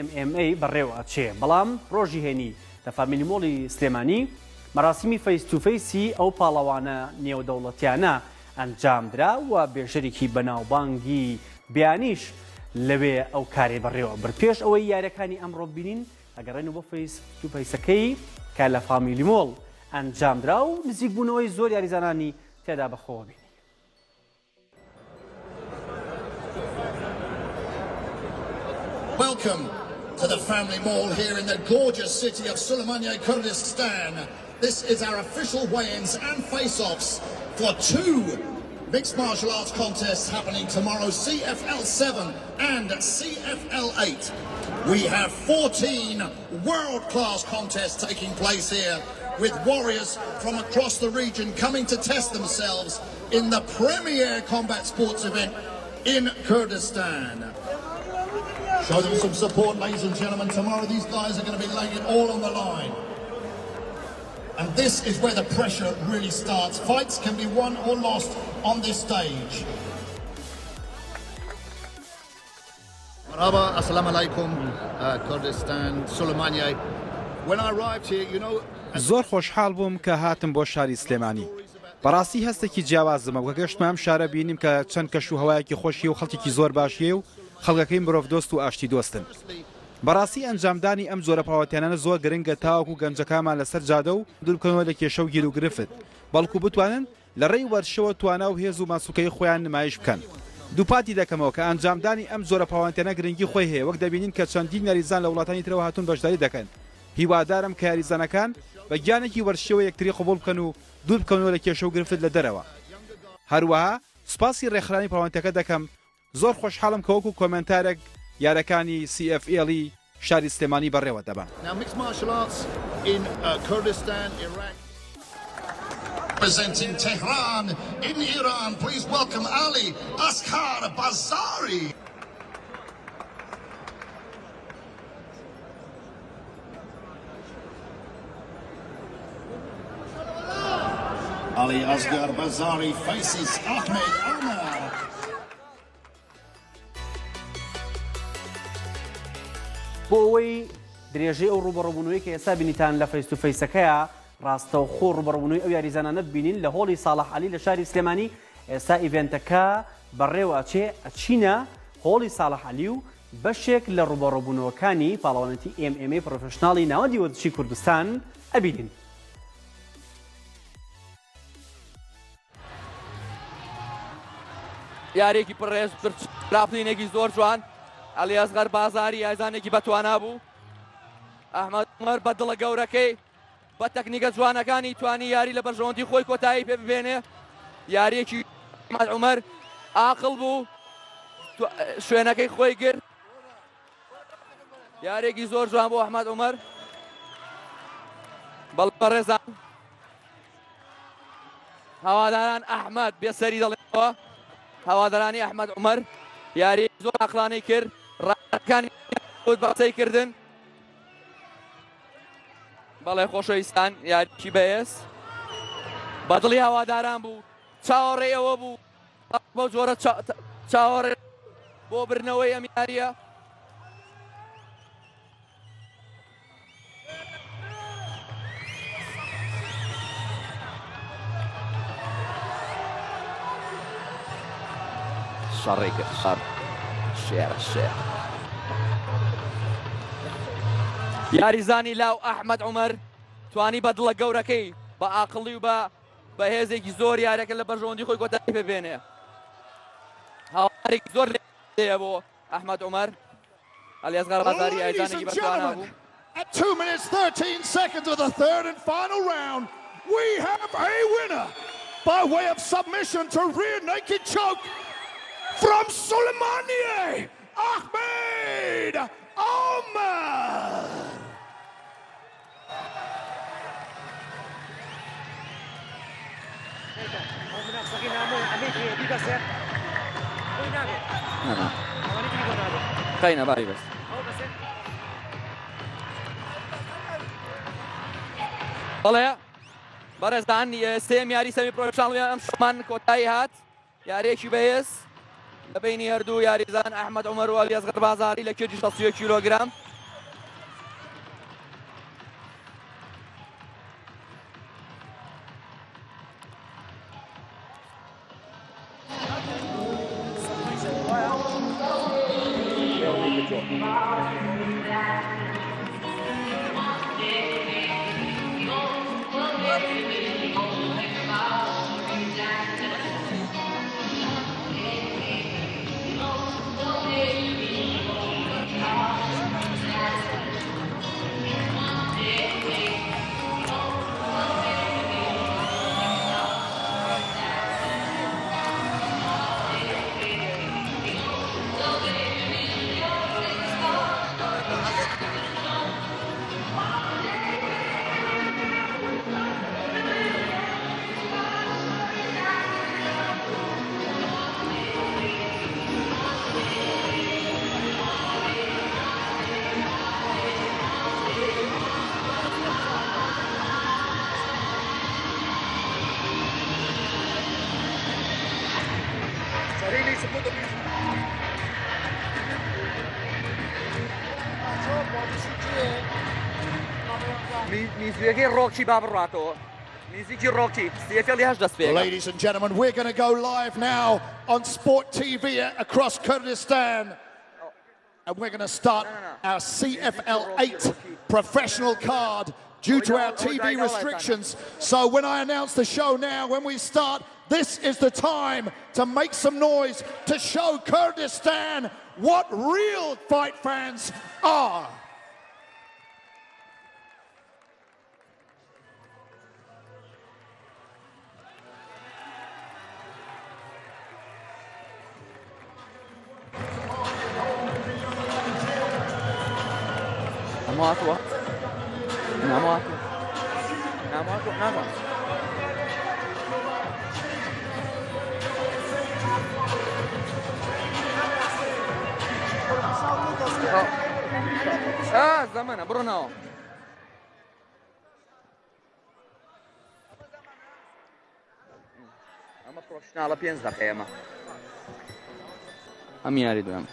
MMA بەڕێوە ئەچێ بەڵام ڕۆژی هێنی لە فامیلی مۆڵی سلێمانی مەراسیمی فەیس تو فەیسی ئەو پاڵەوانە نێودەوڵەتیانە ئەنجامدرا و بێژەرێکی بەناوبانگی بیانیش لەوێ ئەو کارێ بەڕێوە برد پێش ئەوەی یاریەکانی ئەمڕۆ ببینین ئەگەڕێن بۆ فەیس تو فەیسەکەی کە لە فامیلی مۆڵ ئەنجامدرا و نزیک بوونەوەی زۆر یاریزانانی تێدا بەخۆوە بینی. Welcome to the family mall here in the gorgeous city of Süleymaniyye, Kurdistan. This is our official weigh-ins and face-offs for two mixed martial arts contests happening tomorrow, CFL 7 and CFL 8. We have 14 world-class contests taking place here with warriors from across the region coming to test themselves in the premier combat sports event in Kurdistan. Show them some support, ladies and gentlemen. Tomorrow these guys are going to be laying it all on the line. And this is where the pressure really starts. Fights can be won or lost on this stage. Marhaba, assalamu alaikum, Kurdistan, Süleymaniyye. When I arrived here, you know... زۆر خۆشحاڵ بووم کە هاتم بۆ شاری سلێمانی. بەڕاستی هەستێکی جیاوازمە وە گەشتمە ئەم شارە بینیم کە چەند کەش و هەوایەکی خۆشیە و خەڵکێکی زۆر باشیە و خەڵکەکەی مرۆڤ دۆست و ئاشتی دۆستن. بەڕاستی ئەنجامدانی ئەم جۆرە پاوەتیانانە زۆر گرنگە تاوەکو گەنجەکانمان لەسەر جادە و دووربکەنەوە لە کێشە و گیر و گرفت بەڵکو بتوانن لە ڕێی وەرشەوە توانە و هێز و ماسوکەی خۆیان نمایش بکەن. دووپاتی دەکەمەوە کە ئەنجامدانی ئەم جۆرە پاوەتیانە گرنگی خۆی هەیە وەک دەبینین کە چەندین یاریزان لە وڵاتانی ترەوە هاتوون بەشداری دەکەن. هیوادارم کە یاریزانەکان بە گیانێکی وەرشەوە یەکتری قبوڵ بکەن و دوور بکەنەوە لە کێشە و گرفت لە دەرەوە. هەروەها سوپاسی ڕێکخراوی پاوەنتەکە دەکەم. زۆر خۆشحاڵم کە وەکو کۆمنتارێک یارەکانی CFL شاری سلێمانی بەڕێوە دەبن. Now mixed martial arts in Kurdistan, Iraq. Presenting Tehran in Iran, please welcome Ali Asghar Bazari. Ali Asghar Bazari faces Ahmed Omar. بۆ ئەوەی درێژەی ئەو ڕوبەڕووبوونەوەی کە ئێستا بینیتان لە فەیس تو فەیسەکەیە ڕاستەوخۆ ڕوبەڕووبوونەوەی ئەو یاریزانانە ببینین لە هۆڵی ساڵح عەلی لە شاری سلێمانی ئێستا ئیڤێنتەکە بەڕێوە ئەچێ ئەچینە هۆڵی ساڵح عەلی و بەشێک لە ڕوبەڕووبوونەوەکانی پاڵەوانێتی MMA پرۆفێشناڵی ناوەندی وەرزشی کوردستان ئەبینین. یارێکی پڕێز راپلینێکی زۆر جوان عەلی ئەسغەر بازاری یازانێکی بەتوانا بوو. ئەحمەد عومەر بە دڵە گەورەکەی بە تەکنیکە جوانەکانی توانی یاری لە بەرژەوەندی خۆی کۆتایی پێ ببێنێ. یاریەکی ئەحمەد عومەر عاقڵ بوو شوێنەکەی خۆی گرت. یارێکی زۆر جوان بۆ ئەحمەد عومەر. بەڵێ بەڕێزان هەواداران ئەحمەد بێسەری دەڵێنەوە هەوادارانی ئەحمەد عومەر یاری زۆر عاقڵانەی کرد ڕاکانی بەسەی کردن. بەڵێ خۆشەویستان یاریکی بەهێز بەدڵی هەواداران بوو چاوەڕێ ئەوە بوو بەو جۆرە چاوەڕێ بۆ برنەوەی ئەم یاریە. شەڕێ کرد شەڕ شێر شێر یاریزانی لاو ئەحمەد عومەر توانی بە دڵە گەورەکەی بە عاقڵی و بە بەهێزێکی زۆر یارەکە لە بەرژەوەندی خۆی کۆتایی پێبێنێ. هاوارێکی زۆر لێیە بۆ ئەحمەد عومەر. عەلی ئەسغەر بازاری ئایزانێکی بەتوانا بوو. At 2 minutes 13 seconds of the third and final round, we have a winner by way of submission to rear naked choke from Süleymaniyye, Ahmed Omar. خەینە باری بەس. بەڵێ بەڕێزان سێم یاری سەمی پرۆفێشناڵ ئەم شەمان کۆتایی هات یارێکی بەهێز لەبینی هەردوو یاریزان ئەحمەد عومەر و ئەلیەزغەر بازاڕی لە کێجی 61 کیلۆگرام. میزویەکەی ڕۆکی با بڕاتەوە میزیکی ڕۆکی سێفێڵی هەش دەست پێ. Ladies and gentlemen, we're going to go live now on Sport TV across Kurdistan. And we're going to start our CFL 8 professional card due to our TV restrictions. So when I announce the show now, when we start, this is the time to make some noise, to show Kurdistan what real fight fans are. ناماتوە زەمانە بڕۆنەوە. ئەمە پرۆفشناڵە 5 دقیقە ئەمە ئەم یاری دوێم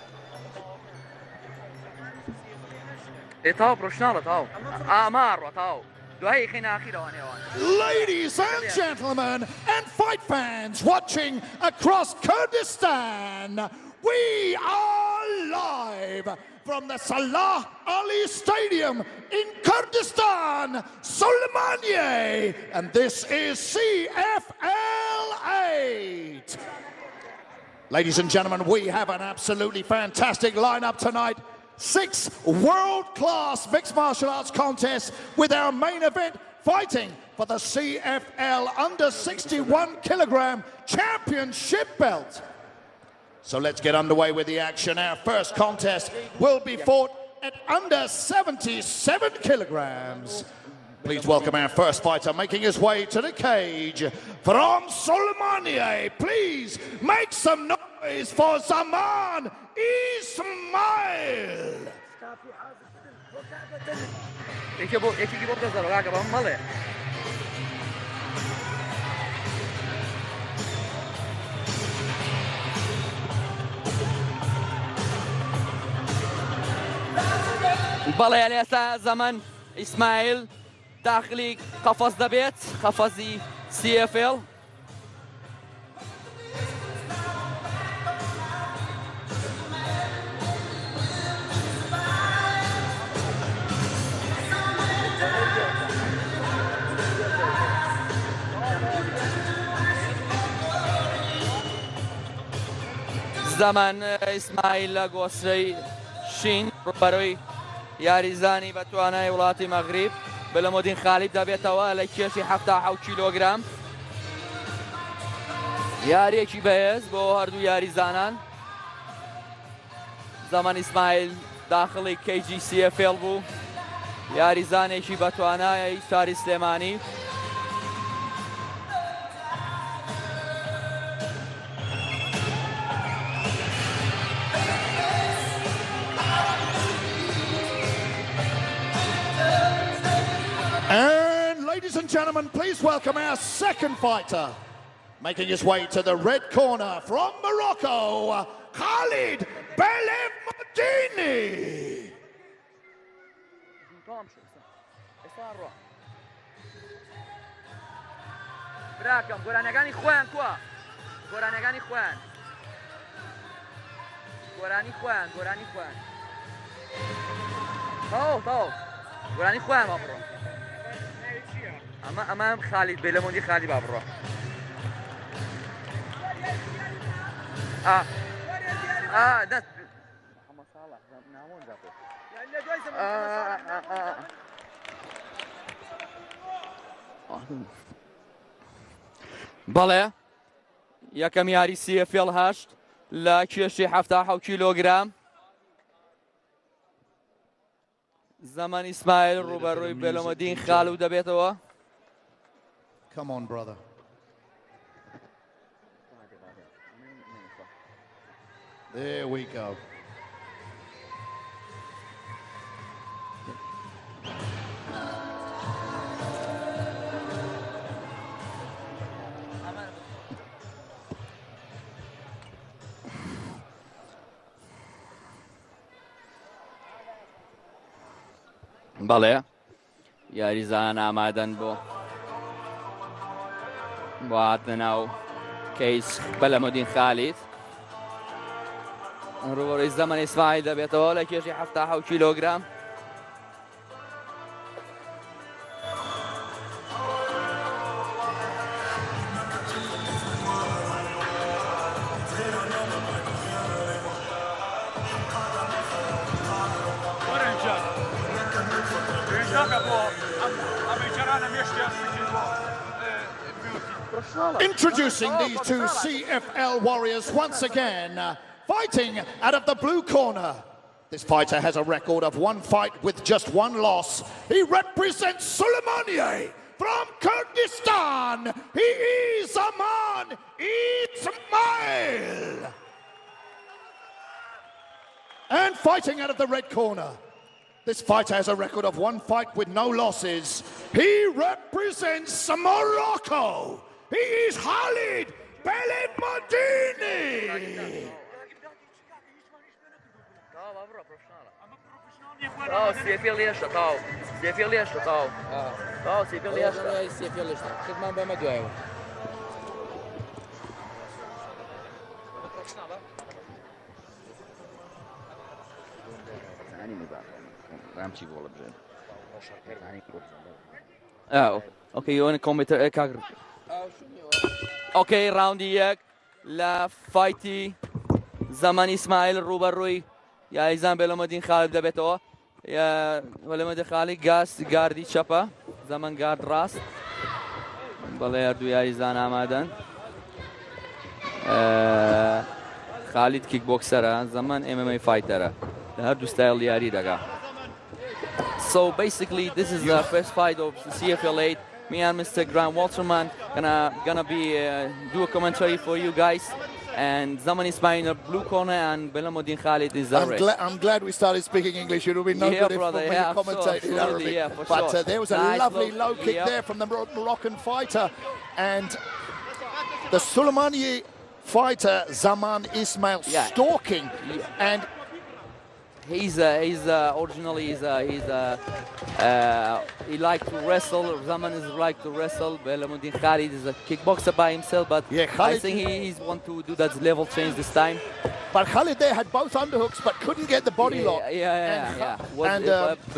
تاو پرۆفشناڵە تاو ئاماڕوە تاو دوای خێنە ئاخیرەوانێوان. Ladies and gentlemen and fight fans watching across Kurdistan, we are live from the Salah Ali Stadium in Kurdistan, Süleymaniyye, and this is CFL 8. Ladies and gentlemen, we have an absolutely fantastic lineup tonight. 6 world-class mixed martial arts contests with our main event fighting for the CFL under 61 kilogram championship belt. So let's get underway with the action. Our first contest will be fought at under 77 kilograms. Please welcome our first fighter making his way to the cage from Süleymaniyye. Please make some noise for Zaman Ismail. بەڵێ لێستا زەمان ئیسماعیل داخلی قەفەس دەبێت قەفەزی CFL. زەمان ئیسماعیل لە گۆسرەی شین ڕووبەڕووی یاریزانی بە توانای وڵاتی مەغریب بەلەمۆدین خالیب دەبێتەوە لە کێشی 77 کیلۆگرام. یاریەکی بەهێز بۆ هەردوو یاریزانان. زەمان ئیسماعیل داخڵی کەیجی CFL بوو یاریزانێکی بە توانای شاری سلێمانی. And ladies and gentlemen, please welcome our second fighter. Making his way to the red corner from Morocco, Khalid Belemodini. براکەم گۆرانەکانی خۆیان کووە گۆرانەکانی خۆیان گۆرانی خۆیان گۆرانی خۆیان تەواو گۆرانی خۆیان با بڕۆ ئەمە خالید بێلەمۆندی خالی با بڕۆ دەست بەڵێ یەکەم یاری سیفێڵ هەشت لە کێشی 77 کیلۆگرام زەمان ئیسماعیل ڕووبەڕووی بێلەمەدین خاڵ و دەبێتەوە. Come on, brother. There we go. بەڵێ یاریزان ئامادەن بۆ هاتنە ناو کەیس بەلەمەدین خالید ڕووبەڕووی زەمان ئیسماعیل دەبێتەوە لە کێشی 77 کیلۆگرام. Introducing these two CFL warriors once again, fighting out of the blue corner. This fighter has a record of one fight with just one loss. He represents Süleymaniyye from Kurdistan. He is Zaman Ismail. And fighting out of the red corner. This fighter has a record of one fight with no losses. He represents Morocco. He is Khalid Belemodini. اوكي يوين كمبيوتر كاغر اوكي راوندی یەک لە فایتی زەمان ئیسماعیل ڕووبەڕووی یاریزان بێلەمەدین خالید دەبێتەوە. بێلەمەدین خالید گاردی چەپە زەمان گارد ڕاست. بەڵێ هەردوو یاریزان ئامادەن. خالید کیک بۆکسەرە زەمان MMA فایتەرە لە هەردوو ستایل یاری دەگا. So basically this is the first fight of the CFL 8. Me and Mr. Grant Walterman gonna be do a commentary for you guys, and Zaman Ismail in the blue corner and Belamodin Khalid is the red. I'm glad we started speaking English. It would be no good if we commentated in Arabic. But there was a lovely low kick there from the Moroccan fighter, and the Süleymaniyye fighter Zaman Ismail stalking and. He's originally he likes to wrestle. Zaman is like to wrestle. Belamodin Khalid is a kickboxer by himself, but I think he's want to do that level change this time. But Khalid there had both underhooks, but couldn't get the body lock. Yeah.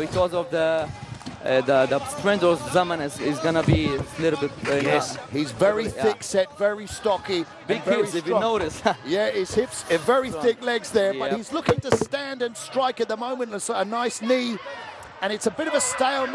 Because of the strength of Zaman is gonna be a little bit. Yes, he's very thick set, very stocky, big hips. If you notice. Yeah, his hips are very thick legs there, but he's looking to stand and strike at the moment. A nice knee, and it's a bit of a stalemate.